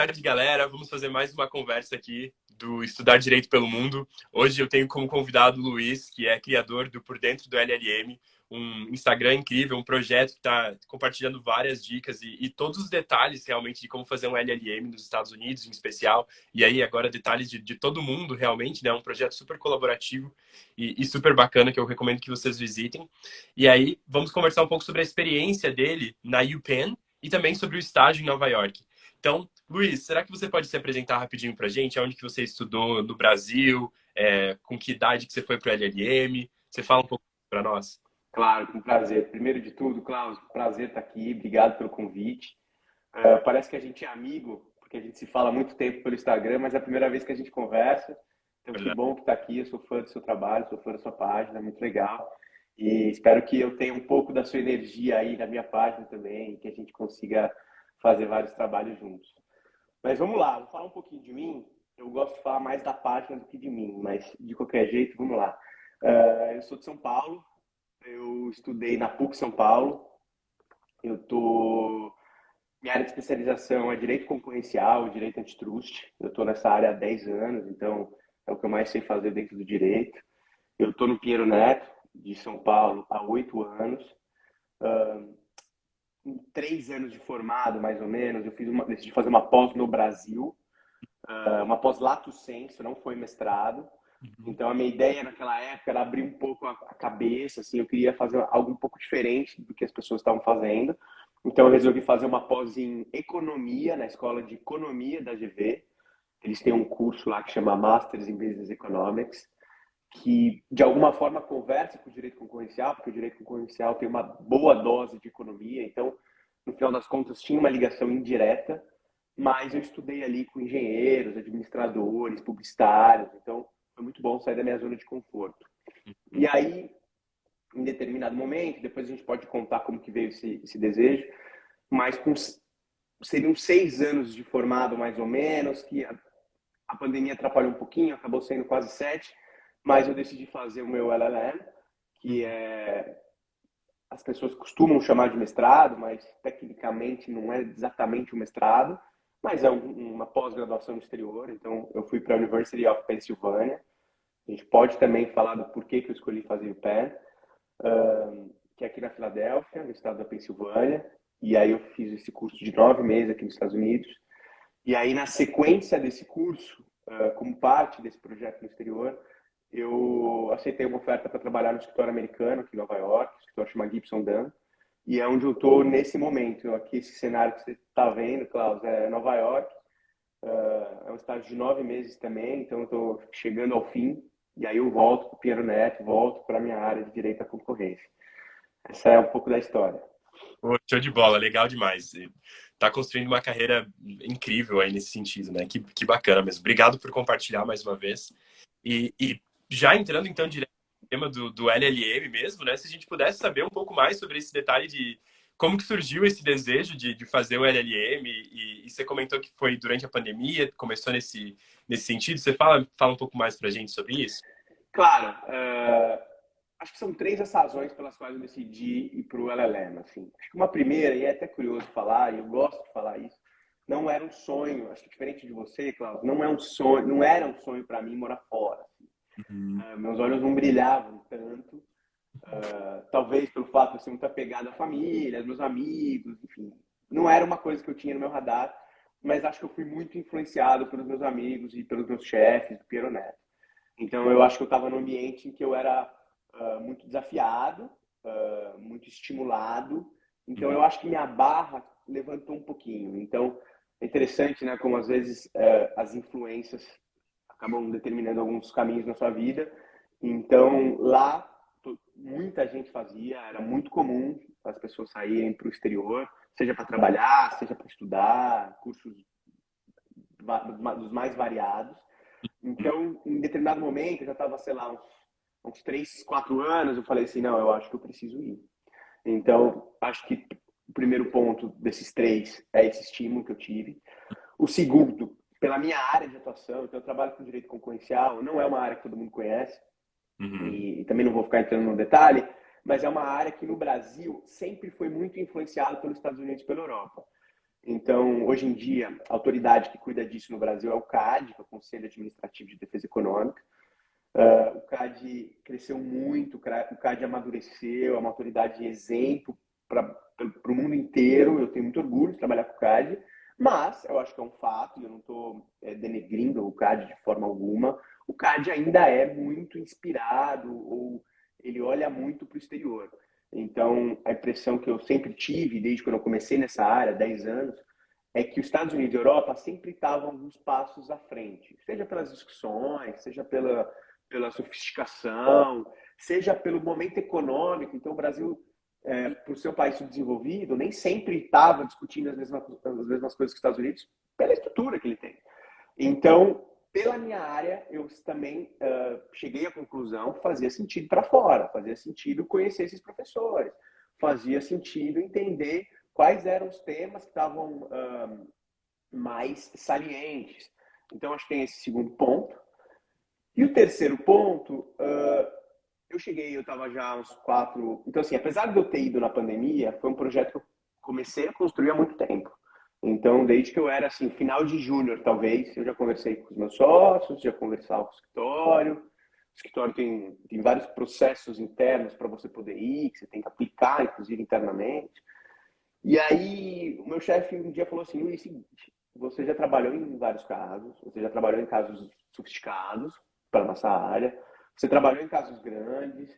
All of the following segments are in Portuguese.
Tarde, galera. Vamos fazer mais uma conversa aqui do Estudar Direito pelo Mundo. Hoje eu tenho como convidado o Luiz, que é criador do Por Dentro do LLM, um Instagram incrível, um projeto que está compartilhando várias dicas e todos os detalhes realmente de como fazer um LLM nos Estados Unidos, em especial. E aí agora detalhes de todo mundo realmente, né? Um projeto super colaborativo e super bacana que eu recomendo que vocês visitem. E aí vamos conversar um pouco sobre a experiência dele na UPenn e também sobre o estágio em Nova York. Então, Luiz, será que você pode se apresentar rapidinho para a gente? Onde que você estudou no Brasil? Com que idade que você foi para o LLM? Você fala um pouco para nós? Claro, com prazer. Primeiro de tudo, Klaus, prazer estar aqui. Obrigado pelo convite. Parece que a gente é amigo, porque a gente se fala há muito tempo pelo Instagram, mas é a primeira vez que a gente conversa. Então, que Verdade. bom que está aqui. Eu sou fã do seu trabalho, sou fã da sua página, muito legal. E espero que eu tenha um pouco da sua energia aí na minha página também, que a gente consiga fazer vários trabalhos juntos. Mas vamos lá, vou falar um pouquinho de mim. Eu gosto de falar mais da página do que de mim, mas de qualquer jeito, vamos lá. Eu sou de São Paulo, eu estudei na PUC São Paulo. Eu tô Minha área de especialização é direito concorrencial, direito antitrust. Eu estou nessa área há 10 anos, então é o que eu mais sei fazer dentro do direito. Eu estou no Pinheiro Neto, de São Paulo, há 8 anos. Em 3 anos de formado, mais ou menos, decidi fazer uma pós no Brasil, uma pós lato sensu, não foi mestrado. Uhum. Então a minha ideia naquela época era abrir um pouco a cabeça, assim, eu queria fazer algo um pouco diferente do que as pessoas estavam fazendo. Então eu resolvi fazer uma pós em economia na escola de economia da GV. Eles têm um curso lá que chama Masters in Business Economics, que de alguma forma conversa com o direito concorrencial, porque o direito concorrencial tem uma boa dose de economia, então no final das contas tinha uma ligação indireta, mas eu estudei ali com engenheiros, administradores, publicitários, então foi muito bom sair da minha zona de conforto. E aí, em determinado momento, depois a gente pode contar como que veio esse desejo, mas seriam 6 anos de formado mais ou menos, que a pandemia atrapalhou um pouquinho, acabou sendo quase 7, mas eu decidi fazer o meu LLM, que Uhum. é as pessoas costumam chamar de mestrado, mas tecnicamente não é exatamente um mestrado, mas é uma pós-graduação no exterior. Então, eu fui para a University of Pennsylvania. A gente pode também falar do porquê que eu escolhi fazer o Penn, que é aqui na Filadélfia, no estado da Pensilvânia. E aí eu fiz esse curso de 9 meses aqui nos Estados Unidos. E aí, na sequência desse curso, como parte desse projeto no exterior, eu aceitei uma oferta para trabalhar no escritório americano aqui em Nova York, o escritório chama Gibson Dunn, e é onde eu estou nesse momento. Aqui, esse cenário que você está vendo, Klaus, é Nova York. É um estágio de 9 meses também, então eu estou chegando ao fim, e aí eu volto para o Pinheiro Neto, volto para a minha área de direito à concorrência. Essa é um pouco da história. Pô, show de bola, legal demais. E tá construindo uma carreira incrível aí nesse sentido, né? Que bacana mesmo. Obrigado por compartilhar mais uma vez. E já entrando então direto no tema do LLM mesmo, né? Se a gente pudesse saber um pouco mais sobre esse detalhe de como que surgiu esse desejo de fazer o LLM e você comentou que foi durante a pandemia, começou nesse sentido. Você fala um pouco mais pra gente sobre isso? Claro, acho que são 3 as razões pelas quais eu decidi ir para o LLM. Assim. Acho que uma primeira, e é até curioso falar, e eu gosto de falar isso, não era um sonho, acho que diferente de você, Cláudio, não é um sonho, não era um sonho para mim morar fora. Assim. Uhum. Meus olhos não brilhavam tanto, talvez pelo fato de eu ser muito apegado à família, aos meus amigos, enfim. Não era uma coisa que eu tinha no meu radar, mas acho que eu fui muito influenciado pelos meus amigos e pelos meus chefes do Piero Neto. Então eu acho que eu estava num ambiente em que eu era muito desafiado, muito estimulado. Então Uhum. eu acho que minha barra levantou um pouquinho. Então é interessante, né, como às vezes as influências acabam determinando alguns caminhos na sua vida. Então lá muita gente fazia, era muito comum as pessoas saírem para o exterior, seja para trabalhar, seja para estudar, cursos dos mais variados. Então, em determinado momento, eu já estava, sei lá, uns 3, 4 anos, eu falei assim, não, eu acho que eu preciso ir. Então, acho que o primeiro ponto desses 3 é esse estímulo que eu tive. O segundo, pela minha área de atuação, então eu trabalho com direito concorrencial, não é uma área que todo mundo conhece, Uhum. e também não vou ficar entrando no detalhe, mas é uma área que no Brasil sempre foi muito influenciada pelos Estados Unidos e pela Europa. Então, hoje em dia, a autoridade que cuida disso no Brasil é o CAD, que é o Conselho Administrativo de Defesa Econômica. O CAD cresceu muito, o CAD amadureceu, é uma autoridade exemplo para o mundo inteiro. Eu tenho muito orgulho de trabalhar com o CAD, mas eu acho que é um fato, e eu não estou denegrindo o CAD de forma alguma. O CAD ainda é muito inspirado, ou ele olha muito para o exterior. Então, a impressão que eu sempre tive, desde quando eu comecei nessa área, 10 anos, é que os Estados Unidos e a Europa sempre estavam alguns passos à frente, seja pelas discussões, seja pela sofisticação, seja pelo momento econômico. Então, o Brasil, por ser um país subdesenvolvido, nem sempre estava discutindo as mesmas coisas que os Estados Unidos, pela estrutura que ele tem. Então, pela minha área, eu também cheguei à conclusão que fazia sentido para fora, fazia sentido conhecer esses professores, fazia sentido entender quais eram os temas que estavam mais salientes. Então, acho que tem esse segundo ponto. E o terceiro ponto, eu estava já uns 4... Então, assim, apesar de eu ter ido na pandemia, foi um projeto que eu comecei a construir há muito tempo. Então, desde que eu era, assim, final de júnior, talvez, eu já conversei com os meus sócios, já conversava com o escritório. O escritório tem vários processos internos para você poder ir, que você tem que aplicar, inclusive, internamente. E aí, o meu chefe um dia falou assim: Luiz, seguinte, você já trabalhou em vários casos, você já trabalhou em casos sofisticados para a nossa área, você trabalhou em casos grandes,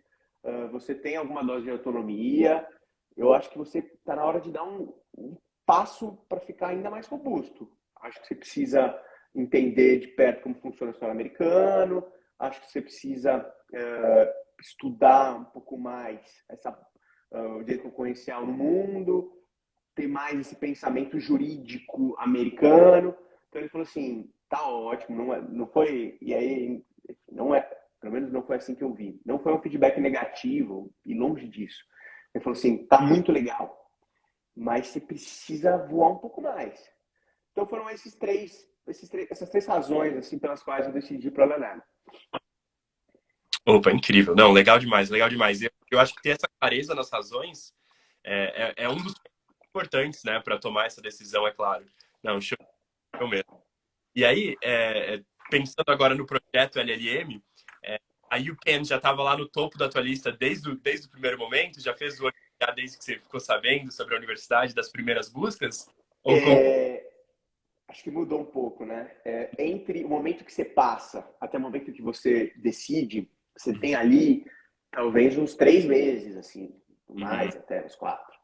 você tem alguma dose de autonomia. Eu acho que você está na hora de dar um passo para ficar ainda mais robusto. Acho que você precisa entender de perto como funciona o sistema americano, acho que você precisa estudar um pouco mais o direito concorrencial no mundo, ter mais esse pensamento jurídico americano. Então ele falou assim: tá ótimo, não foi. E aí, não é, pelo menos não foi assim que eu vi. Não foi um feedback negativo, e longe disso. Ele falou assim: tá muito legal, mas você precisa voar um pouco mais. Então foram essas três razões assim pelas quais eu decidi ir para a Leonardo. Opa, incrível. Não, legal demais, legal demais. Eu acho que ter essa clareza nas razões é um dos importantes, né, para tomar essa decisão, é claro. Não, show mesmo. E aí, pensando agora no projeto LLM, a UPenn já estava lá no topo da tua lista desde o primeiro momento? Já fez o olho já desde que você ficou sabendo sobre a universidade, das primeiras buscas? Ou como... Acho que mudou um pouco, né? Entre o momento que você passa até o momento que você decide, você tem ali talvez uns 3 meses, assim, Uhum. mais até uns 4.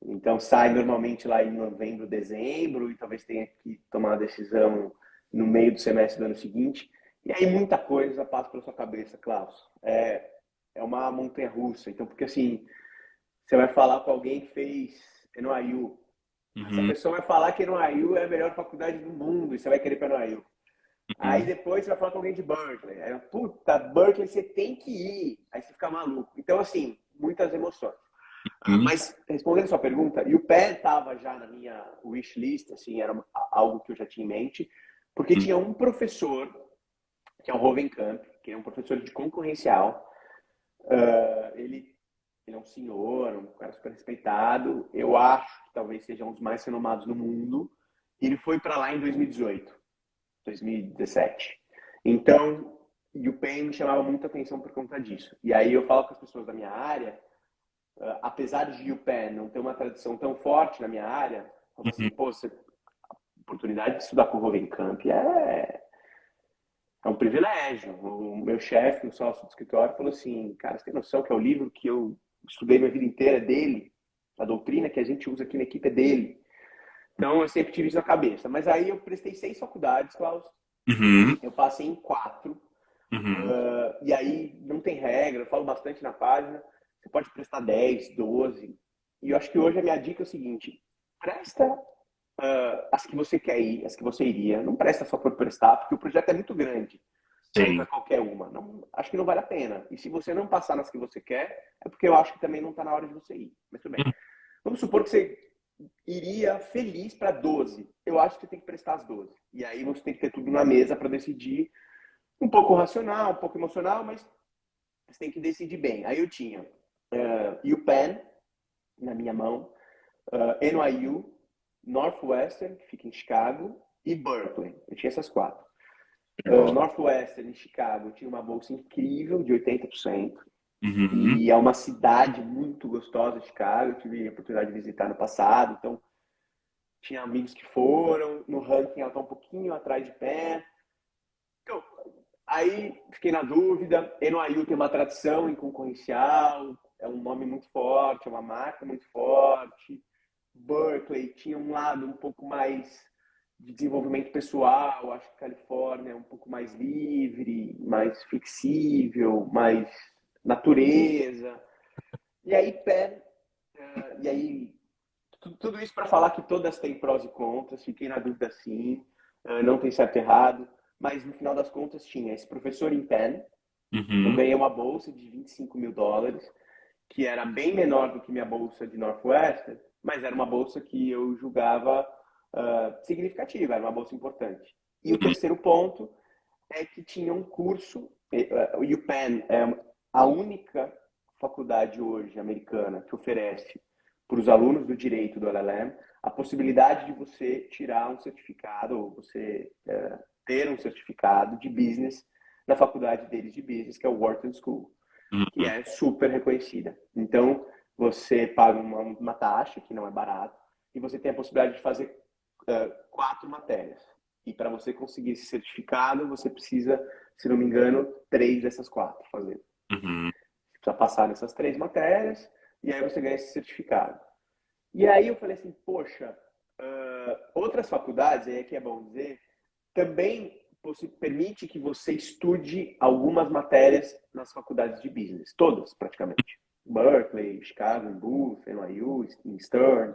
Então sai normalmente lá em novembro, dezembro, e talvez tenha que tomar a decisão no meio do semestre do ano seguinte. E aí muita coisa passa pela sua cabeça, Klaus. É uma montanha-russa. Então, porque assim, você vai falar com alguém que fez NYU. Essa Uhum. pessoa vai falar que NYU é a melhor faculdade do mundo e você vai querer ir para NYU. Aí Uhum. depois você vai falar com alguém de Berkeley. Aí, puta, Berkeley você tem que ir. Aí você fica maluco. Então, assim, muitas emoções. Uhum. Mas, respondendo a sua pergunta, e o pé estava já na minha wishlist, assim, era algo que eu já tinha em mente, porque tinha um professor, que é o Rovenkamp, que é um professor de concorrencial. Ele é um senhor, um cara super respeitado. Eu acho que talvez seja um dos mais renomados no mundo. E ele foi para lá em 2018, 2017. Então, o PEN me chamava muita atenção por conta disso. E aí eu falo com as pessoas da minha área, apesar de UPenn não ter uma tradição tão forte na minha área, falo assim, Uhum. pô, a oportunidade de estudar com o Rovencamp é um privilégio. O meu chefe, o sócio do escritório, falou assim, cara, você tem noção que é o livro que eu estudei minha vida inteira dele? A doutrina que a gente usa aqui na equipe é dele. Então, eu sempre tive isso na cabeça. Mas aí eu prestei 6 faculdades, Klaus. Uhum. Eu passei em 4. Uhum. E aí não tem regra, eu falo bastante na página. Você pode prestar 10, 12. E eu acho que hoje a minha dica é o seguinte: presta as que você quer ir, as que você iria. Não presta só por prestar, porque o projeto é muito grande para ir para Sim. qualquer uma. Não, acho que não vale a pena. E se você não passar nas que você quer, é porque eu acho que também não está na hora de você ir. Mas tudo bem. Uhum. Vamos supor que você iria feliz para 12. Eu acho que você tem que prestar as 12. E aí você tem que ter tudo na mesa para decidir. Um pouco racional, um pouco emocional, mas você tem que decidir bem. Aí eu tinha UPenn na minha mão, NYU Northwestern, que fica em Chicago, e Berkeley. Eu tinha essas 4. Legal. Northwestern, em Chicago, tinha uma bolsa incrível de 80%. Uhum. E é uma cidade muito gostosa, Chicago. Eu tive a oportunidade de visitar no passado, então tinha amigos que foram. No ranking ela está um pouquinho atrás de pé. Então, aí fiquei na dúvida. NYU tem uma tradição em concorrencial, é um nome muito forte, é uma marca muito forte. Berkeley tinha um lado um pouco mais de desenvolvimento pessoal. Acho que Califórnia é um pouco mais livre, mais flexível, mais natureza. E aí, e aí tudo isso para falar que todas têm prós e contras. Fiquei na dúvida sim, não tem certo e errado, mas no final das contas tinha esse professor em Penn. Eu Uhum. ganhei uma bolsa de US$ 25.000, que era bem menor do que minha bolsa de Northwestern, mas era uma bolsa que eu julgava significativa, era uma bolsa importante. E o Uhum. terceiro ponto é que tinha um curso, o UPenn é a única faculdade hoje americana que oferece para os alunos do direito do LLM a possibilidade de você tirar um certificado, ou você ter um certificado de business na faculdade deles de business, que é o Wharton School, que Uhum. é super reconhecida. Então, você paga uma taxa, que não é barato, e você tem a possibilidade de fazer 4 matérias. E para você conseguir esse certificado, você precisa, se não me engano, 3 dessas 4 fazer. Uhum. Você precisa passar nessas 3 matérias, e aí você ganha esse certificado. E aí eu falei assim, poxa, outras faculdades, aí é que é bom dizer, também permite que você estude algumas matérias nas faculdades de business, todas praticamente. Berkeley, Chicago, Booth, NYU, Stern,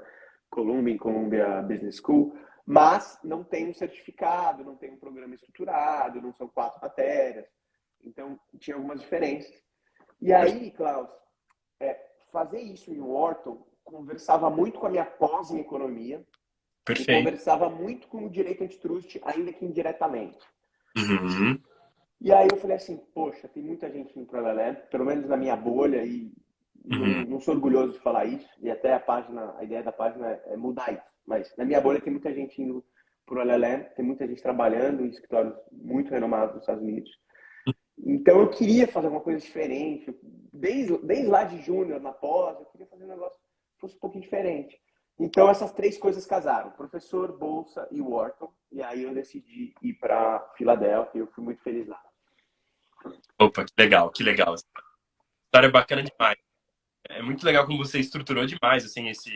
Columbia Business School, mas não tem um certificado, não tem um programa estruturado, não são 4 matérias. Então, tinha algumas diferenças. E aí, Klaus, fazer isso em Wharton conversava muito com a minha pós em economia e Perfeito. conversava muito com o direito antitrust, ainda que indiretamente. Uhum. E aí eu falei assim, poxa, tem muita gente indo para o LLM, pelo menos na minha bolha, e Uhum. não sou orgulhoso de falar isso, e até a ideia da página é mudar isso. Mas na minha bolha tem muita gente indo para o LLM, tem muita gente trabalhando em escritórios muito renomados nos Estados Unidos. Então eu queria fazer uma coisa diferente. Desde lá de júnior, na pós, eu queria fazer um negócio que fosse um pouquinho diferente. Então essas 3 coisas casaram: professor, bolsa e Wharton. E aí eu decidi ir para Filadélfia e eu fui muito feliz lá. Opa, que legal, que legal. História bacana demais. É muito legal como você estruturou demais, assim, esse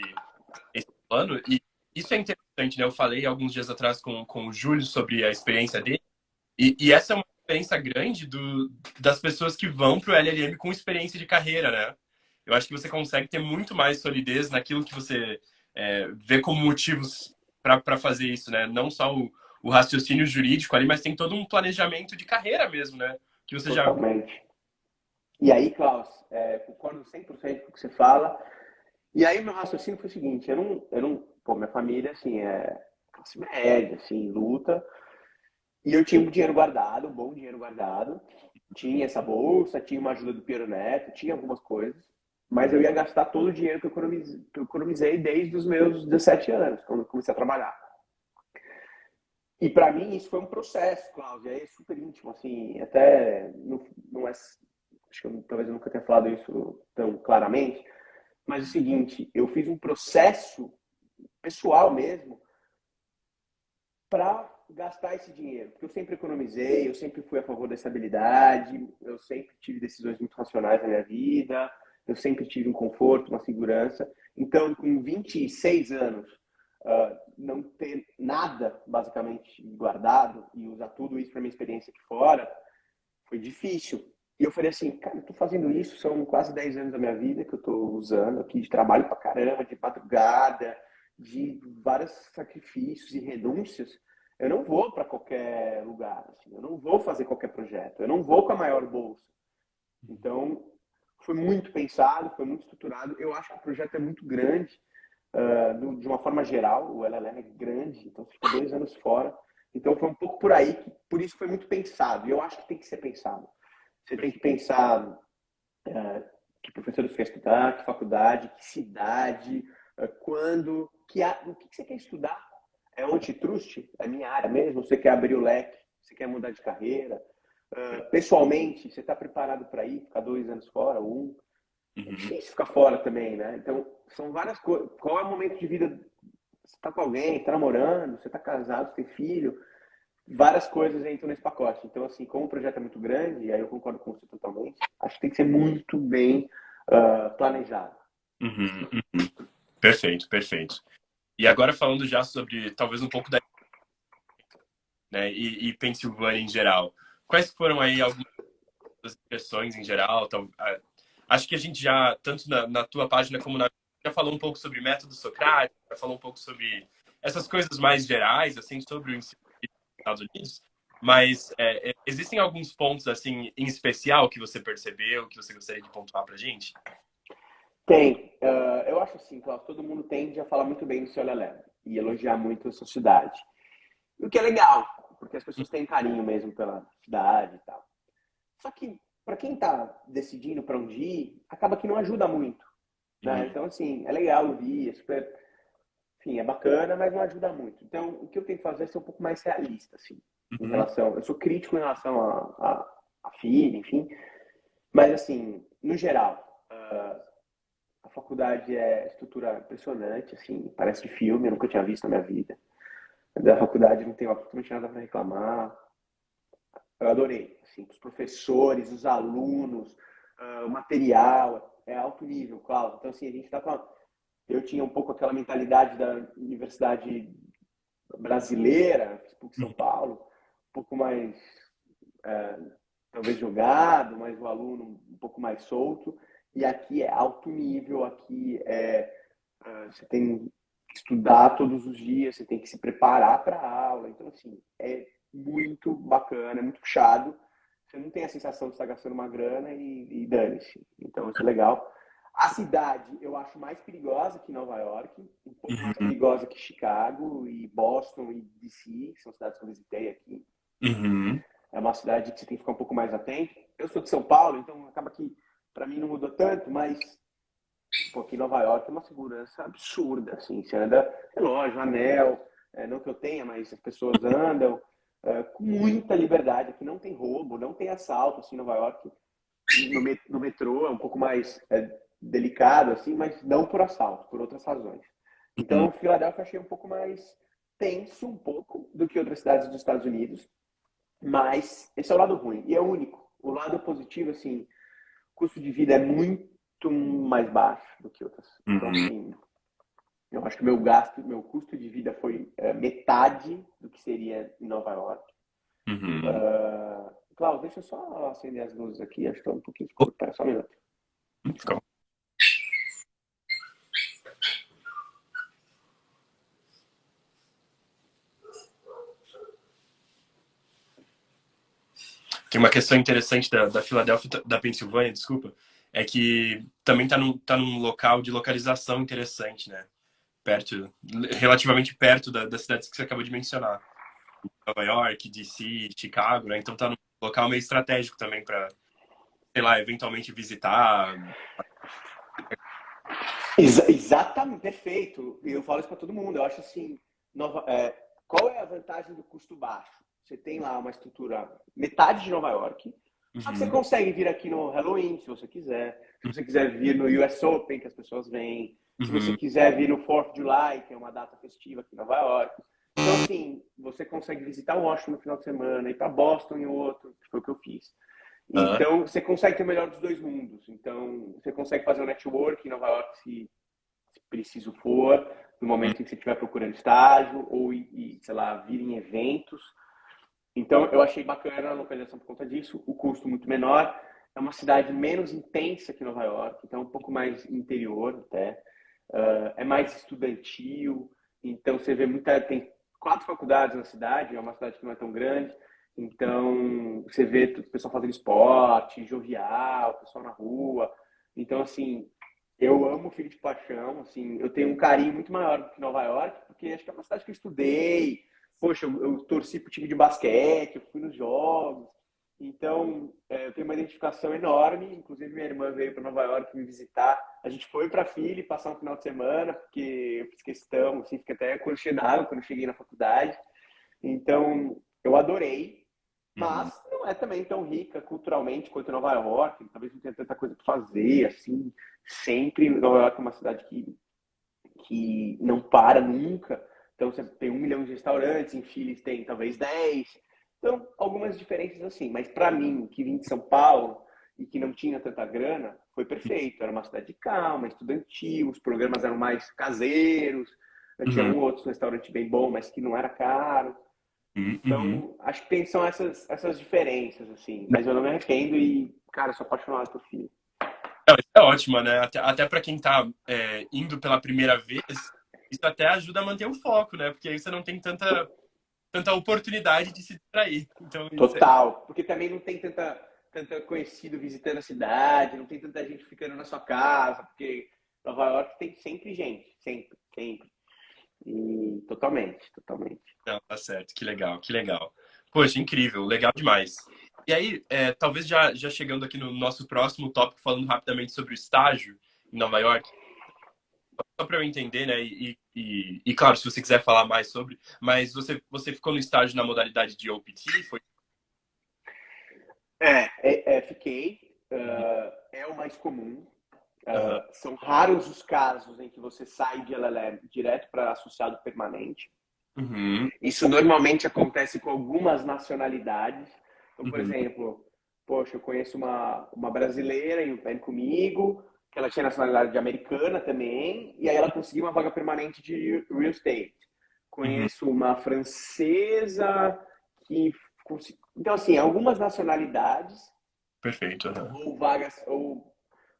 plano. E isso é interessante, né? Eu falei alguns dias atrás com o Júlio sobre a experiência dele. E essa é uma diferença grande das pessoas que vão para o LLM com experiência de carreira, né? Eu acho que você consegue ter muito mais solidez naquilo que você vê como motivos para fazer isso, né? Não só o raciocínio jurídico ali, mas tem todo um planejamento de carreira mesmo, né? Que você já. Totalmente. E aí, Klaus, concordo 100% com o que você fala. E aí meu raciocínio foi o seguinte: pô, minha família, assim, é classe média, assim, luta. E eu tinha um dinheiro guardado, um bom dinheiro guardado. Tinha essa bolsa, tinha uma ajuda do Piero Neto, tinha algumas coisas. Mas eu ia gastar todo o dinheiro que eu economizei desde os meus 17 anos, quando eu comecei a trabalhar. E para mim isso foi um processo, Cláudia, é super íntimo, assim, até não é, acho que talvez eu nunca tenha falado isso tão claramente, mas é o seguinte, eu fiz um processo pessoal mesmo para gastar esse dinheiro, porque eu sempre economizei, eu sempre fui a favor da estabilidade, eu sempre tive decisões muito racionais na minha vida, eu sempre tive um conforto, uma segurança. Então, com 26 anos, não ter nada basicamente guardado e usar tudo isso para minha experiência aqui fora, foi difícil. E eu falei assim, cara, eu tô fazendo isso, são quase 10 anos da minha vida que eu tô usando aqui, de trabalho pra caramba, de madrugada, de vários sacrifícios e renúncias. Eu não vou para qualquer lugar, assim, eu não vou fazer qualquer projeto, eu não vou com a maior bolsa. Então, foi muito pensado, foi muito estruturado. Eu acho que o projeto é muito grande, de uma forma geral, o LLM é grande, então você fica 2 anos fora. Então foi um pouco por aí, por isso foi muito pensado. E eu acho que tem que ser pensado. Você tem que pensar que professor você quer estudar, que faculdade, que cidade, quando. o que você quer estudar? É antitrust? É minha área mesmo? Você quer abrir o leque? Você quer mudar de carreira? Pessoalmente, você está preparado para ir? Ficar 2 anos fora? É Uhum. difícil ficar fora também, né? Então, são várias coisas. Qual é o momento de vida? Você está com alguém? Está namorando? Você está casado? Você tem filho? Várias coisas entram nesse pacote. Então, assim, como o projeto é muito grande, e aí eu concordo com você totalmente, acho que tem que ser muito bem planejado. Uhum. Uhum. Perfeito, perfeito. E agora falando já sobre talvez um pouco da, né, e Pensilvânia em geral. Quais foram aí algumas das impressões em geral? Acho que a gente já, tanto na tua página como na já falou um pouco sobre método Socrates, já falou um pouco sobre essas coisas mais gerais, assim, sobre o ensino dos Estados Unidos. Mas existem alguns pontos, assim, em especial que você percebeu, que você gostaria de pontuar pra gente? Tem. Eu acho assim, Cláudio, todo mundo tende a falar muito bem do seu Lelé e elogiar muito a sua cidade. O que é legal, porque as pessoas têm carinho mesmo pela cidade e tal. Só que, para quem está decidindo para onde ir, acaba que não ajuda muito. Né? Uhum. Então, assim, é legal ouvir, é super, enfim, é bacana, mas não ajuda muito. Então, o que eu tenho que fazer é ser um pouco mais realista, assim, em Uhum. relação. Eu sou crítico em relação a filho, enfim, mas, assim, no geral, a faculdade é estrutura impressionante, assim, parece de filme, eu nunca tinha visto na minha vida. Da faculdade não tenho absolutamente nada para reclamar. Eu adorei, assim, os professores, os alunos, o material, é alto nível, claro. Então, assim, a gente está com eu tinha um pouco aquela mentalidade da universidade brasileira, PUC São Uhum. Paulo, um pouco mais, é, talvez jogado, mas o aluno um pouco mais solto. E aqui é alto nível, aqui você tem que estudar todos os dias, você tem que se preparar para a aula. Então, assim, é muito bacana, é muito puxado. Você não tem a sensação de estar gastando uma grana e dane-se. Então, isso é legal. A cidade eu acho mais perigosa que Nova York, um pouco mais Uhum. perigosa que Chicago e Boston e DC, que são cidades que eu visitei aqui. Uhum. É uma cidade que você tem que ficar um pouco mais atento. Eu sou de São Paulo, então acaba que para mim não mudou tanto, mas pô, aqui em Nova York é uma segurança absurda, assim, você anda, relógio, anel, não que eu tenha, mas as pessoas andam com muita liberdade, aqui não tem roubo, não tem assalto, assim, em Nova York, no metrô é um pouco mais delicado, assim, mas não por assalto, por outras razões. Uhum. Então, Filadélfia eu achei um pouco mais tenso, um pouco, do que outras cidades dos Estados Unidos, mas esse é o lado ruim, e é o único. O lado positivo, assim, o custo de vida é muito mais baixo do que outras. Então, Uhum. assim, eu acho que meu custo de vida foi metade do que seria em Nova York. Uhum. Cláudio, deixa eu só acender as luzes aqui, acho que está um pouquinho Oh, escuro. Espera só um minuto. fica- Tem uma questão interessante da Filadélfia, da Pensilvânia, desculpa, é que também tá num local de localização interessante, né? Perto, relativamente perto das cidades que você acabou de mencionar. Nova York, DC, Chicago, né? Então tá num local meio estratégico também para, sei lá, eventualmente visitar. Exatamente, perfeito. E eu falo isso para todo mundo. Eu acho assim, qual é a vantagem do custo baixo? Você tem lá uma estrutura metade de Nova York, só que você Uhum. consegue vir aqui no Halloween, se você quiser. Se você quiser vir no US Open, que as pessoas vêm. Se você Uhum. quiser vir no 4th of July, que é uma data festiva aqui em Nova York. Então, assim, você consegue visitar Washington no final de semana, ir para Boston em outro, que foi o que eu fiz. Ah, Então, você consegue ter o melhor dos dois mundos. Então, você consegue fazer um network em Nova York se preciso for, no uhum. momento em que você estiver procurando estágio ou, sei lá, vir em eventos. Então, eu achei bacana a localização por conta disso, o custo muito menor. É uma cidade menos intensa que Nova York, então um pouco mais interior até. É mais estudantil, então você vê muita. Tem 4 faculdades na cidade, é uma cidade que não é tão grande. Então, você vê o pessoal fazendo esporte, jovial, o pessoal na rua. Então, assim, eu amo o Filho de Paixão, assim, eu tenho um carinho muito maior do que Nova York, porque acho que é uma cidade que eu estudei. Poxa, eu torci pro time de basquete, eu fui nos jogos. Então, eu tenho uma identificação enorme. Inclusive, minha irmã veio para Nova York me visitar. A gente foi para Philly passar um final de semana, porque eu fiz questão, assim, fiquei até aconchegado quando eu cheguei na faculdade. Então, eu adorei, Uhum. mas não é também tão rica culturalmente quanto Nova York. Talvez não tenha tanta coisa para fazer, assim, sempre. Nova York é uma cidade que não para nunca. Então, você tem 1 milhão de restaurantes, em Philly tem talvez 10. Então, algumas diferenças assim. Mas para mim, que vim de São Paulo e que não tinha tanta grana, foi perfeito. Era uma cidade calma, estudantil, os programas eram mais caseiros. Eu tinha Uhum. um ou outro restaurante bem bom, mas que não era caro. Uhum. Uhum. Então, acho que são essas diferenças, assim. Mas eu não me arrependo e, cara, sou apaixonado por Philly. Não, isso é ótimo, né? Até para quem tá indo pela primeira vez, isso até ajuda a manter o foco, né? Porque aí você não tem tanta oportunidade de se distrair. Então, isso é. Total, porque também não tem tanta conhecido visitando a cidade, não tem tanta gente ficando na sua casa, porque Nova York tem sempre gente, sempre, sempre. E totalmente, totalmente. Não, tá certo, que legal, que legal. Poxa, incrível, legal demais. E aí, talvez já chegando aqui no nosso próximo tópico, falando rapidamente sobre o estágio em Nova York, só para eu entender, né? E claro, se você quiser falar mais sobre, mas você ficou no estágio na modalidade de OPT? Foi? Fiquei. Uhum. É o mais comum. Aham. São raros os casos em que você sai de LLM direto para associado permanente. Uhum. Isso normalmente acontece com algumas nacionalidades. Então, por Uhum. exemplo, poxa, eu conheço uma brasileira e vem comigo, que ela tinha nacionalidade americana também, e aí ela conseguiu uma vaga permanente de real estate. Uhum. Conheço uma francesa que então assim, algumas nacionalidades Perfeito. Aham. ou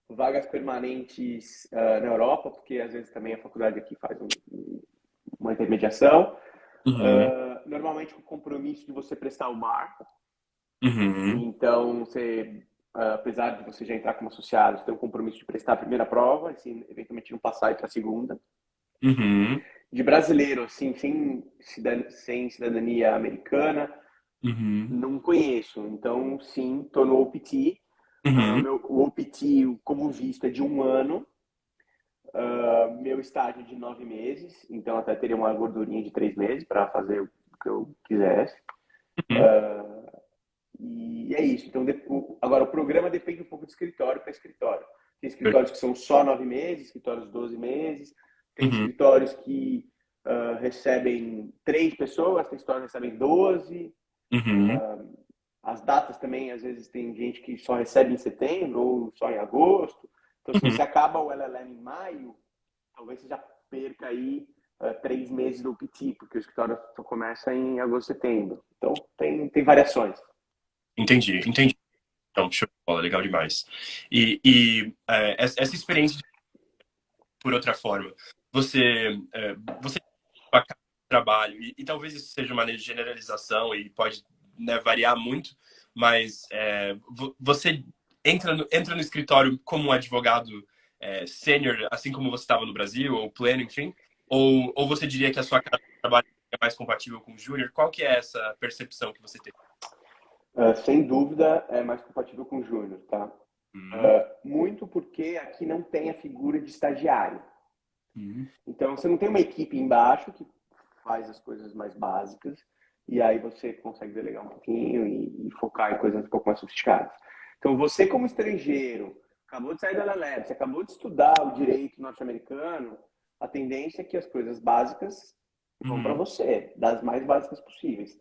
vagas permanentes na Europa, porque às vezes também a faculdade aqui faz uma intermediação. Uhum. Normalmente com o compromisso de você prestar o mar. Uhum. Então, apesar de você já entrar como associado, você tem o compromisso de prestar a primeira prova, e se eventualmente não passar, ir para a segunda. Uhum. De brasileiro, assim, sem cidadania americana, Uhum. não conheço. Então, sim, estou no OPT. Uhum. O OPT, como visto, é de 1 ano. Meu estágio é de 9 meses. Então, até teria uma gordurinha de 3 meses para fazer o que eu quisesse. Uhum. E é isso. Então, agora, o programa depende um pouco de escritório para escritório. Tem escritórios que são só 9 meses, escritórios 12 meses. Tem Uhum. escritórios que recebem 3 pessoas, tem escritórios que recebem 12. Uhum. As datas também, às vezes, tem gente que só recebe em setembro ou só em agosto. Então, se Uhum. você acaba o LLM em maio, talvez você já perca aí 3 meses do PT, porque o escritório só começa em agosto, setembro. Então, tem variações. Entendi, entendi. Então, show de bola, legal demais. Essa experiência, por outra forma, você acaba o trabalho, e talvez isso seja uma maneira de generalização e pode, né, variar muito, mas você entra no escritório como um advogado sênior, assim como você estava no Brasil, ou pleno, enfim? Ou você diria que a sua carga de trabalho é mais compatível com o júnior? Qual que é essa percepção que você tem? Sem dúvida, é mais compatível com o júnior, tá? Uhum. Muito porque aqui não tem a figura de estagiário. Uhum. Então, você não tem uma equipe embaixo que faz as coisas mais básicas e aí você consegue delegar um pouquinho e focar em coisas um pouco mais sofisticadas. Então, você como estrangeiro, acabou de sair da LALEB, você acabou de estudar o direito norte-americano, a tendência é que as coisas básicas vão para Uhum. você, das mais básicas possíveis.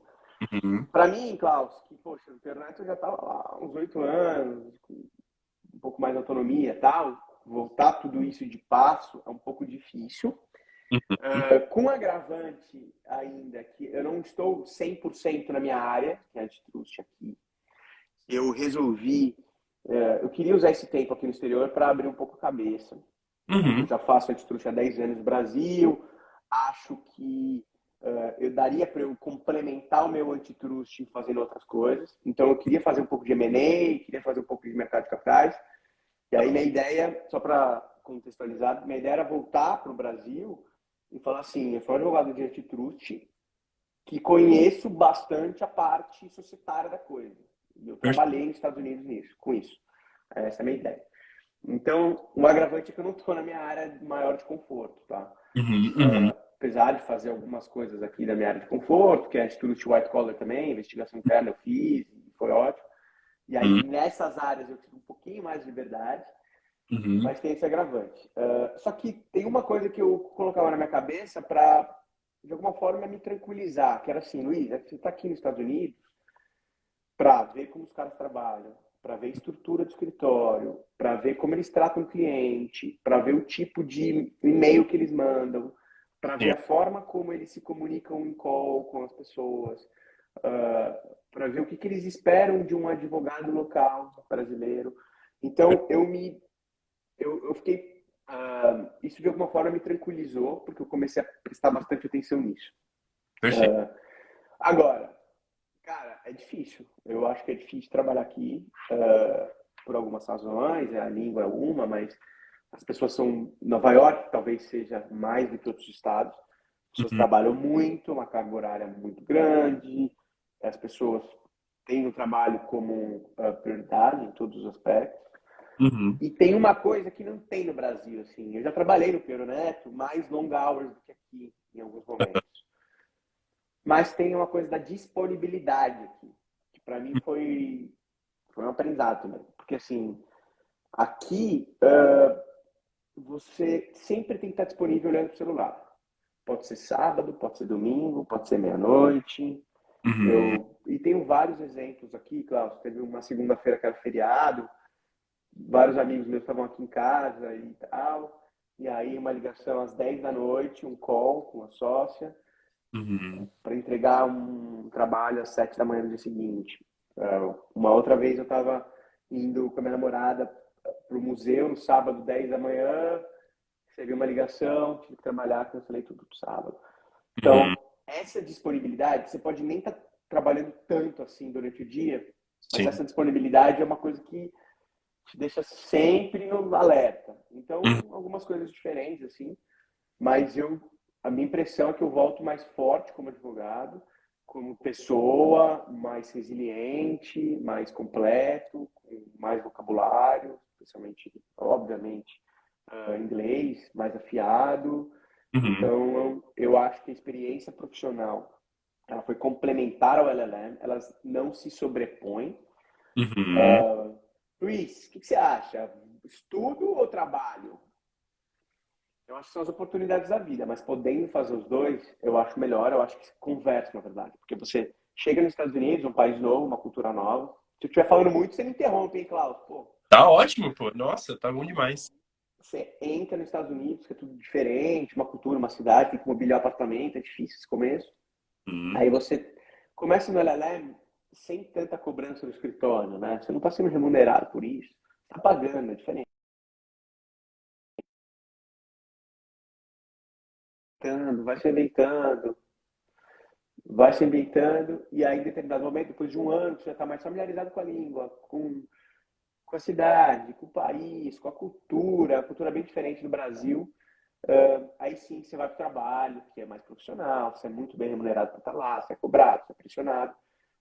Uhum. Para mim, Klaus, que, poxa, o internet eu já estava lá há uns 8 anos, com um pouco mais de autonomia e tal, voltar tudo isso de passo é um pouco difícil. Uhum. Com um agravante ainda, que eu não estou 100% na minha área, que é antitrust aqui, eu resolvi, eu queria usar esse tempo aqui no exterior para abrir um pouco a cabeça. Eu Uhum. já faço antitrust há 10 anos no Brasil, acho que eu daria para eu complementar o meu antitrust fazendo outras coisas. Então, eu queria fazer um pouco de M&A, queria fazer um pouco de mercado de capitais. E aí, minha ideia, só para contextualizar, minha ideia era voltar para o Brasil e falar assim, eu sou advogado de antitrust que conheço bastante a parte societária da coisa. Eu trabalhei nos Estados Unidos com isso. Essa é a minha ideia. Então, o agravante é que eu não estou na minha área maior de conforto, tá? Uhum, uhum, Apesar de fazer algumas coisas aqui da minha área de conforto, que é estudo de white collar também, investigação interna eu fiz, foi ótimo. E aí, uhum, nessas áreas, eu tive um pouquinho mais de liberdade, uhum. mas tem esse agravante. Só que tem uma coisa que eu colocava na minha cabeça para, de alguma forma, me tranquilizar, que era assim, Luiz, você está aqui nos Estados Unidos para ver como os caras trabalham, para ver a estrutura do escritório, para ver como eles tratam o cliente, para ver o tipo de e-mail que eles mandam, para ver Sim. a forma como eles se comunicam em call com as pessoas, para ver o que eles esperam de um advogado local brasileiro. Então, eu fiquei. Isso de alguma forma me tranquilizou, porque eu comecei a prestar bastante atenção nisso. Perfeito. Agora, cara, é difícil. Eu acho que é difícil trabalhar aqui por algumas razões. A língua é uma, mas as pessoas são. Nova York talvez seja mais do que outros estados. As pessoas Uhum, trabalham muito, uma carga horária muito grande. As pessoas têm o trabalho como prioridade em todos os aspectos. uhum. E tem uma coisa que não tem no Brasil, assim. Eu já trabalhei no Peru Neto mais long hours do que aqui, em alguns momentos. Mas tem uma coisa da disponibilidade aqui, que para mim foi um aprendizado também. Porque, assim, aqui você sempre tem que estar disponível olhando para o celular. Pode ser sábado, pode ser domingo, pode ser meia-noite. Uhum. E tenho vários exemplos aqui, Klaus. Teve uma segunda-feira que era feriado, vários amigos meus estavam aqui em casa e tal. E aí uma ligação às 10 da noite, um call com a sócia Uhum. para entregar um trabalho às 7 da manhã do dia seguinte. Uma outra vez eu estava indo com a minha namorada para o museu no sábado, 10 da manhã, recebi uma ligação, tive que trabalhar, cancelei tudo pro sábado. Uhum. Então, essa disponibilidade, você pode nem estar trabalhando tanto assim durante o dia, mas Sim. essa disponibilidade é uma coisa que te deixa sempre no alerta. Uhum. Então, algumas coisas diferentes, assim, mas a minha impressão é que eu volto mais forte como advogado, como pessoa, mais resiliente, mais completo, com mais vocabulário, especialmente, obviamente, inglês, mais afiado. Uhum. Então, eu acho que a experiência profissional ela foi complementar ao LLM, elas não se sobrepõem. Uhum. Luiz, o que você acha? Estudo ou trabalho? Eu acho que são as oportunidades da vida, mas podendo fazer os dois, eu acho melhor, eu acho que se conversa, na verdade. Porque você chega nos Estados Unidos, um país novo, uma cultura nova. Se eu estiver falando muito, você me interrompe, hein, Klaus? Pô, Tá ótimo, pô. Nossa, tá bom demais. você entra nos Estados Unidos, que é tudo diferente, uma cultura, uma cidade, tem que mobiliar apartamento, é difícil esse começo. Uhum. Aí você começa no LLM sem tanta cobrança no escritório, né? Você não está sendo remunerado por isso, está pagando, é diferente. Vai se ambientando, e aí, em determinado momento, depois de um ano, você já está mais familiarizado com a língua, com a cidade, com o país, com a cultura é bem diferente do Brasil. Aí sim você vai para o trabalho, que é mais profissional, você é muito bem remunerado para estar lá, você é cobrado, você é pressionado.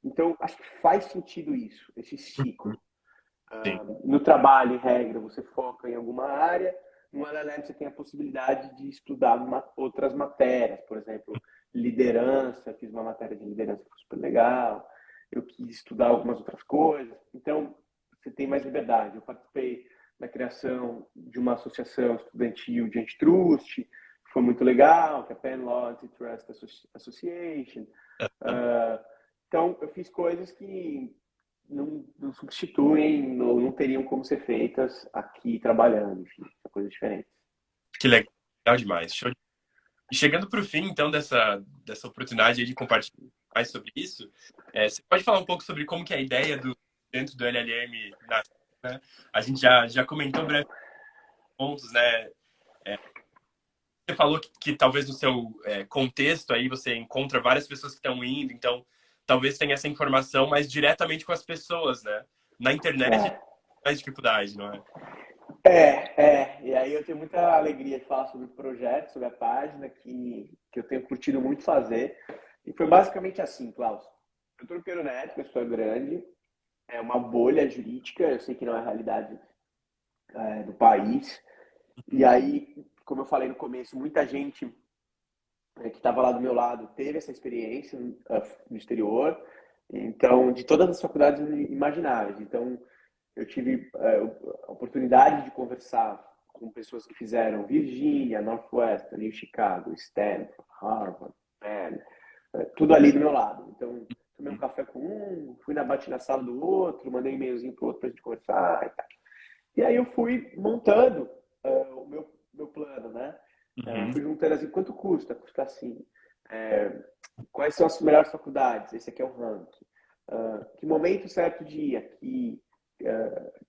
Então, acho que faz sentido isso, esse ciclo. Sim. No trabalho, em regra, você foca em alguma área. No LLM, você tem a possibilidade de estudar outras matérias, por exemplo, liderança. Fiz uma matéria de liderança que foi super legal. Eu quis estudar algumas outras coisas. Então, você tem mais liberdade. Eu participei da criação de uma associação estudantil de antitrust, que foi muito legal, que é a Penn Law Antitrust Association. Então, eu fiz coisas que não substituem, não teriam como ser feitas aqui trabalhando, enfim, é coisa diferente. Que legal demais. Show. E chegando para o fim, então, dessa oportunidade aí de compartilhar mais sobre isso, você pode falar um pouco sobre como que é a ideia dentro do LLM nasce, né? A gente já comentou breves pontos, né? Você falou que talvez no seu contexto aí você encontra várias pessoas que estão indo, então talvez tenha essa informação mais diretamente com as pessoas, né? Na internet tem É, mais dificuldade, não é? e aí eu tenho muita alegria de falar sobre o projeto, sobre a página, que eu tenho curtido muito fazer. E foi basicamente assim, Klaus. Eu estou no Peronet, uma história grande, é uma bolha jurídica, eu sei que não é a realidade do país. E aí, como eu falei no começo, muita gente que estava lá do meu lado teve essa experiência no exterior, então, de todas as faculdades imagináveis. Então, eu tive a oportunidade de conversar com pessoas que fizeram Virgínia, Northwestern, Chicago, Stanford, Harvard, Penn, tudo ali do meu lado. Então, tomei um café com um, fui bati na sala do outro, mandei um e-mailzinho pro outro pra gente conversar e tal. E aí eu fui montando o meu plano, né? Uhum. Fui juntando assim, quanto custa? Custa assim. Quais são as melhores faculdades? Esse aqui é o ranking. Que momento certo de ir aqui?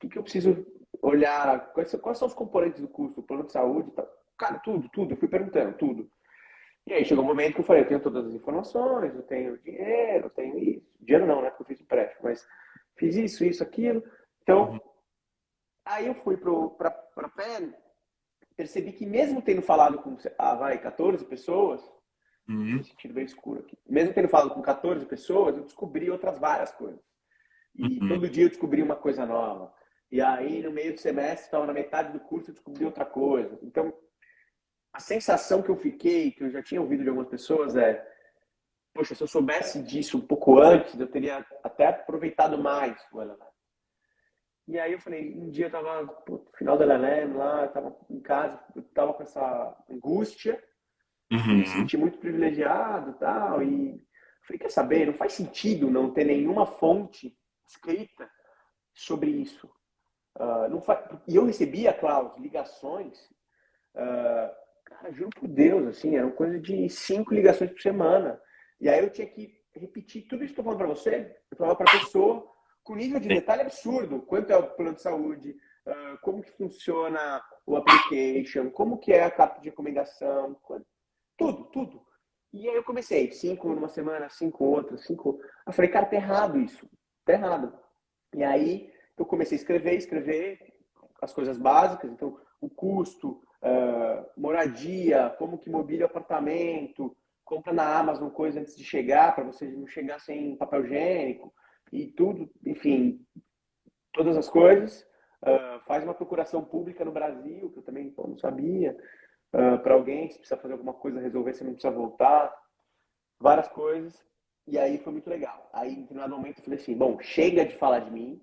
O que eu preciso olhar? Quais são os componentes do custo? O plano de saúde e tal. Cara, tudo. Eu fui perguntando, tudo. E aí chegou um momento que eu falei, eu tenho todas as informações, eu tenho dinheiro, eu tenho isso. Dinheiro não, né? Porque eu fiz empréstimo, mas fiz isso, aquilo. Uhum. Então, aí eu fui para PEN, percebi que mesmo tendo falado com, 14 pessoas, tô me Uhum. sentindo bem escuro aqui, mesmo tendo falado com 14 pessoas, eu descobri outras várias coisas. E Uhum. todo dia eu descobri uma coisa nova. E aí, no meio do semestre, estava na metade do curso, eu descobri outra coisa. Então, a sensação que eu fiquei, que eu já tinha ouvido de algumas pessoas, poxa, se eu soubesse disso um pouco antes, eu teria até aproveitado mais o LLM. E aí eu falei, um dia eu tava no final da LLM lá, eu tava em casa, eu tava com essa angústia, e me Uhum. senti muito privilegiado e tal, e falei, quer saber, não faz sentido não ter nenhuma fonte escrita sobre isso. Não faz... E eu recebia, Klaus, ligações, cara, juro por Deus, assim, eram coisa de 5 ligações por semana. E aí eu tinha que repetir tudo isso que eu tô falando para você, eu falava para a pessoa com nível de Sim. detalhe absurdo. Quanto é o plano de saúde, como que funciona o application, como que é a carta de recomendação, tudo. E aí eu comecei, 5 numa semana, 5 outra, 5. Eu falei, cara, tá errado isso, tá errado. E aí eu comecei a escrever as coisas básicas, então o custo, moradia, como que mobília o apartamento, compra na Amazon coisa antes de chegar, para você não chegar sem papel higiênico e tudo, enfim, todas as coisas. Faz uma procuração pública no Brasil, que eu também não sabia, para alguém, se precisa fazer alguma coisa, resolver, você não precisa voltar, várias coisas. E aí foi muito legal. Aí, em determinado momento, eu falei assim: bom, chega de falar de mim,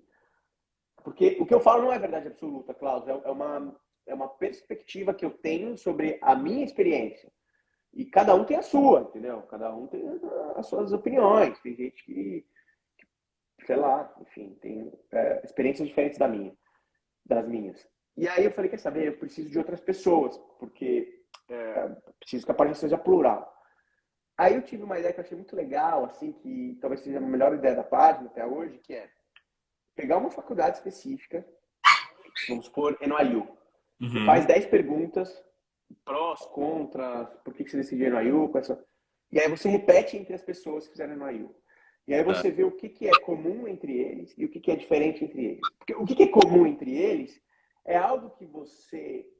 porque o que eu falo não é verdade absoluta, Klaus, é uma perspectiva que eu tenho sobre a minha experiência. E cada um tem a sua, entendeu? Cada um tem as suas opiniões. Tem gente que, sei lá, enfim, tem experiências diferentes das minhas. E aí eu falei, quer saber, eu preciso de outras pessoas, porque preciso que a página seja plural. Aí eu tive uma ideia que eu achei muito legal, assim, que talvez seja a melhor ideia da página até hoje, que é pegar uma faculdade específica, vamos supor, NYU. Você Uhum. faz 10 perguntas, prós, contras, por que você decidiu NYU, e aí você repete entre as pessoas que fizeram NYU. E aí Tá. você vê o que é comum entre eles e o que é diferente entre eles. Porque o que é comum entre eles é algo que você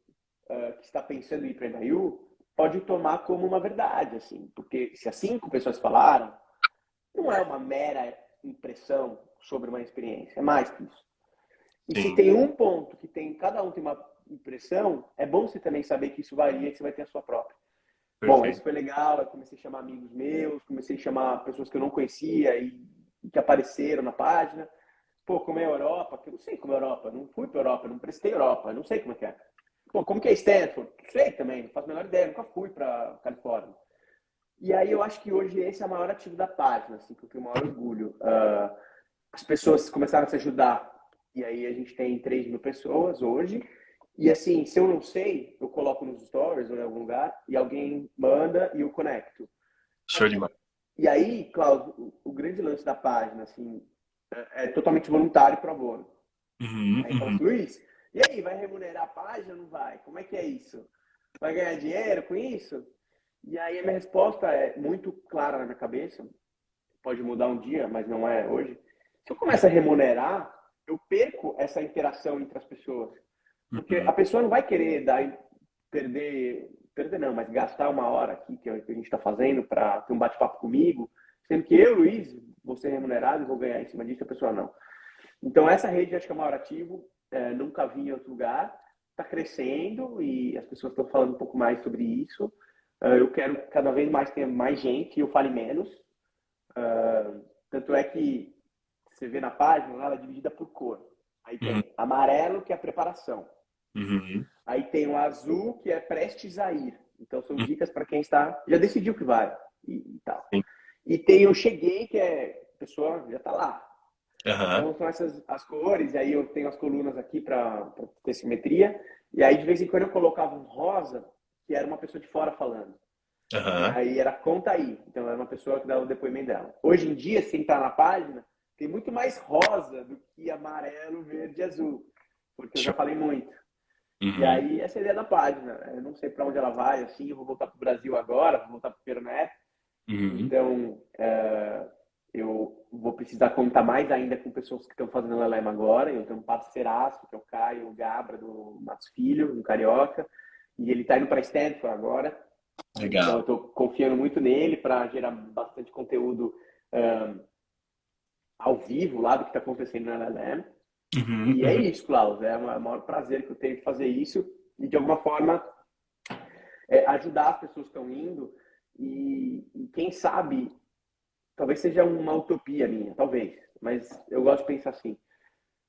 que está pensando em ir para NYU pode tomar como uma verdade, assim, porque se as 5 pessoas falaram, não é uma mera impressão sobre uma experiência, é mais que isso. E se Sim. tem um ponto que cada um tem uma impressão, é bom você também saber que isso varia e que você vai ter a sua própria. Bom, esse Perfeito. foi legal, eu comecei a chamar amigos meus, comecei a chamar pessoas que eu não conhecia e que apareceram na página. Pô, como é a Europa? Que eu não sei como é a Europa, não fui para a Europa, não prestei Europa, não sei como é que é. Pô, como que é Stanford? Não sei também, não faço a menor ideia, nunca fui para Califórnia. E aí eu acho que hoje esse é o maior ativo da página, assim, que eu tenho o maior orgulho. As pessoas começaram a se ajudar, e aí a gente tem 3 mil pessoas hoje. E assim, se eu não sei, eu coloco nos stories ou em algum lugar, e alguém manda e eu conecto. Show demais. E aí, Cláudio, o grande lance da página, assim, é totalmente voluntário para bono. Uhum. Aí fala Uhum. assim, Luiz, e aí, vai remunerar a página ou não vai? Como é que é isso? Vai ganhar dinheiro com isso? E aí a minha resposta é muito clara na minha cabeça, pode mudar um dia, mas não é hoje. Se eu começo a remunerar, eu perco essa interação entre as pessoas. Porque a Uhum. pessoa não vai querer perder não, mas gastar uma hora aqui que a gente está fazendo para ter um bate-papo comigo, sendo que eu, Luiz, vou ser remunerado e vou ganhar em cima disso, a pessoa não. Então, essa rede acho que é o maior ativo, nunca vi em outro lugar, está crescendo e as pessoas estão falando um pouco mais sobre isso. Eu quero cada vez mais ter mais gente e eu fale menos. Tanto é que você vê na página, ela é dividida por cor. Aí Uhum. tem amarelo, que é preparação. Uhum. Aí tem o azul, que é prestes a ir. Então são Uhum. dicas para quem já decidiu que vai e tal. Sim. E tem o cheguei, que é a pessoa já está lá. Aham. Então são essas as cores, e aí eu tenho as colunas aqui para ter simetria. E aí de vez em quando eu colocava um rosa, que era uma pessoa de fora falando. E Aham. aí era conta aí. Então era uma pessoa que dava o depoimento dela. Hoje em dia, se entrar na página, tem muito mais rosa do que amarelo, verde e azul. Porque eu já Show. falei muito. E Uhum. aí essa é a ideia da página. Eu não sei para onde ela vai, assim, eu vou voltar para o Brasil agora, vou voltar para o Peronet. Uhum. Então, eu vou precisar contar mais ainda com pessoas que estão fazendo LLM agora. Eu tenho um parceiraço, que é o Caio Gabra, do Matos Filho, do Carioca. E ele está indo para Stanford agora. Então, eu Legal. estou confiando muito nele para gerar bastante conteúdo ao vivo lá do que está acontecendo na LLM. Uhum. E é Uhum. isso, Klaus. É o maior prazer que eu tenho de fazer isso e, de alguma forma, ajudar as pessoas que estão indo. E quem sabe, talvez seja uma utopia minha, talvez. Mas eu gosto de pensar assim.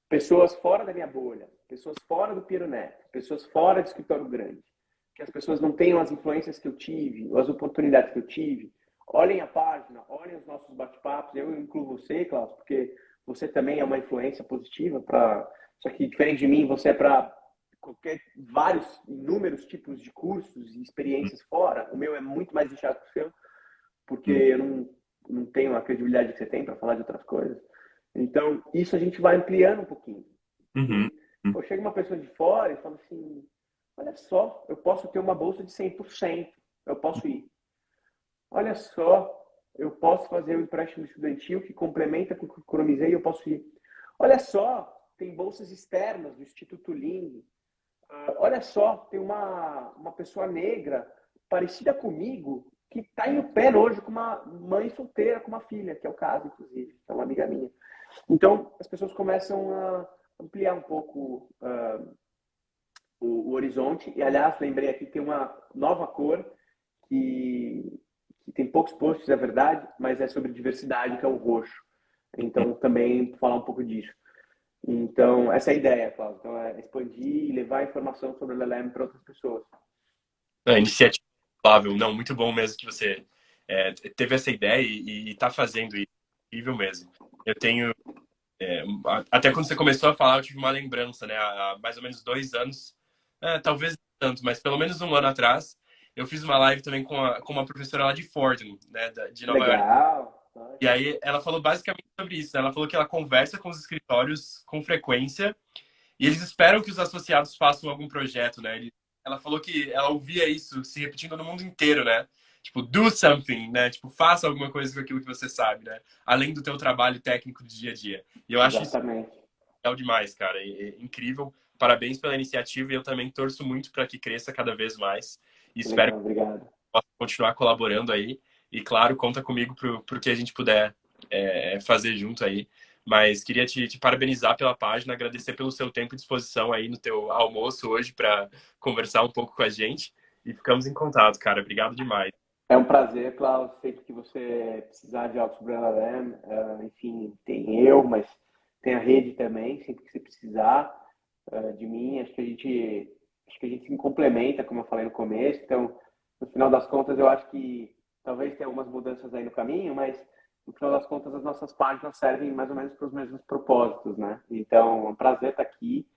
Pessoas fora da minha bolha, pessoas fora do Pironet, pessoas fora do escritório grande, que as pessoas não tenham as influências que eu tive, ou as oportunidades que eu tive, olhem a página, olhem os nossos bate-papos, eu incluo você, Klaus, porque você também é uma influência positiva para, só que diferente de mim, você é para qualquer vários inúmeros tipos de cursos e experiências fora. O meu é muito mais inchado que o seu, porque Uhum. eu não tenho a credibilidade que você tem para falar de outras coisas. Então, isso a gente vai ampliando um pouquinho. Uhum. E, pô, chega uma pessoa de fora e fala assim, olha só, eu posso ter uma bolsa de 100%, eu posso ir. Olha só, eu posso fazer um empréstimo estudantil que complementa com o que eu economizei e eu posso ir. Olha só, tem bolsas externas do Instituto Ling. Olha só, tem uma pessoa negra parecida comigo que está em pé hoje com uma mãe solteira, com uma filha, que é o caso, inclusive, que é uma amiga minha. Então, as pessoas começam a ampliar um pouco o horizonte. E, aliás, lembrei aqui que tem uma nova cor que tem poucos posts, é verdade, mas é sobre diversidade, que é o roxo. Então, também falar um pouco disso. Então, essa é a ideia, Cláudio. Então, é expandir e levar informação sobre o LLM para outras pessoas. A iniciativa louvável. Não, muito bom mesmo que você teve essa ideia e está fazendo isso. Incrível mesmo. Eu tenho. Até quando você começou a falar, eu tive uma lembrança, né? Há mais ou menos 2 anos, talvez não tanto, mas pelo menos um ano atrás, eu fiz uma live também com uma professora lá de Fordham, né? De Nova York. Legal. E aí ela falou basicamente sobre isso, né? Ela falou que ela conversa com os escritórios com frequência e eles esperam que os associados façam algum projeto, né? Ela falou que ela ouvia isso se repetindo no mundo inteiro, né? Tipo, do something, né? Tipo, faça alguma coisa com aquilo que você sabe, né? Além do teu trabalho técnico do dia a dia. E eu acho isso Exatamente. legal demais, cara. É incrível. Parabéns pela iniciativa e eu também torço muito para que cresça cada vez mais. E espero Legal, obrigado. possa continuar colaborando aí. E claro, conta comigo pro que a gente puder fazer junto aí. Mas queria te parabenizar pela página, agradecer pelo seu tempo e disposição aí no teu almoço hoje para conversar um pouco com a gente. E ficamos em contato, cara. Obrigado demais. É um prazer, Klaus. Sempre que você precisar de algo sobre a LLM, enfim, tem eu, mas tem a rede também. Sempre que você precisar de mim, acho que a gente se complementa, como eu falei no começo. Então, no final das contas, eu acho que talvez tenha algumas mudanças aí no caminho, mas no final das contas, as nossas páginas servem mais ou menos para os mesmos propósitos, né? Então, é um prazer estar aqui.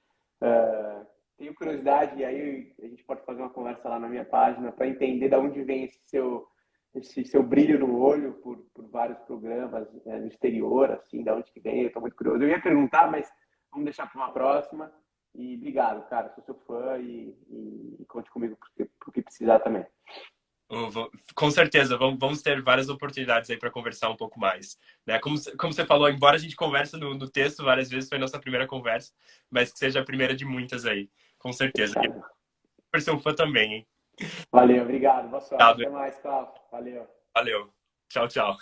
Uh, Tenho curiosidade, e aí a gente pode fazer uma conversa lá na minha página para entender de onde vem esse seu brilho no olho por vários programas no exterior, assim, de onde que vem. Eu estou muito curioso. Eu ia perguntar, mas vamos deixar para uma próxima. E obrigado, cara. Sou seu fã e conte comigo pro que precisar também. Com certeza, vamos ter várias oportunidades aí para conversar um pouco mais. Né? Como você falou, embora a gente converse no texto várias vezes, foi nossa primeira conversa, mas que seja a primeira de muitas aí, com certeza. E Fechado. por ser um fã também, hein? Valeu, obrigado. Boa sorte. Obrigado, Até mais, Cláudio. Valeu. valeu. Tchau, tchau.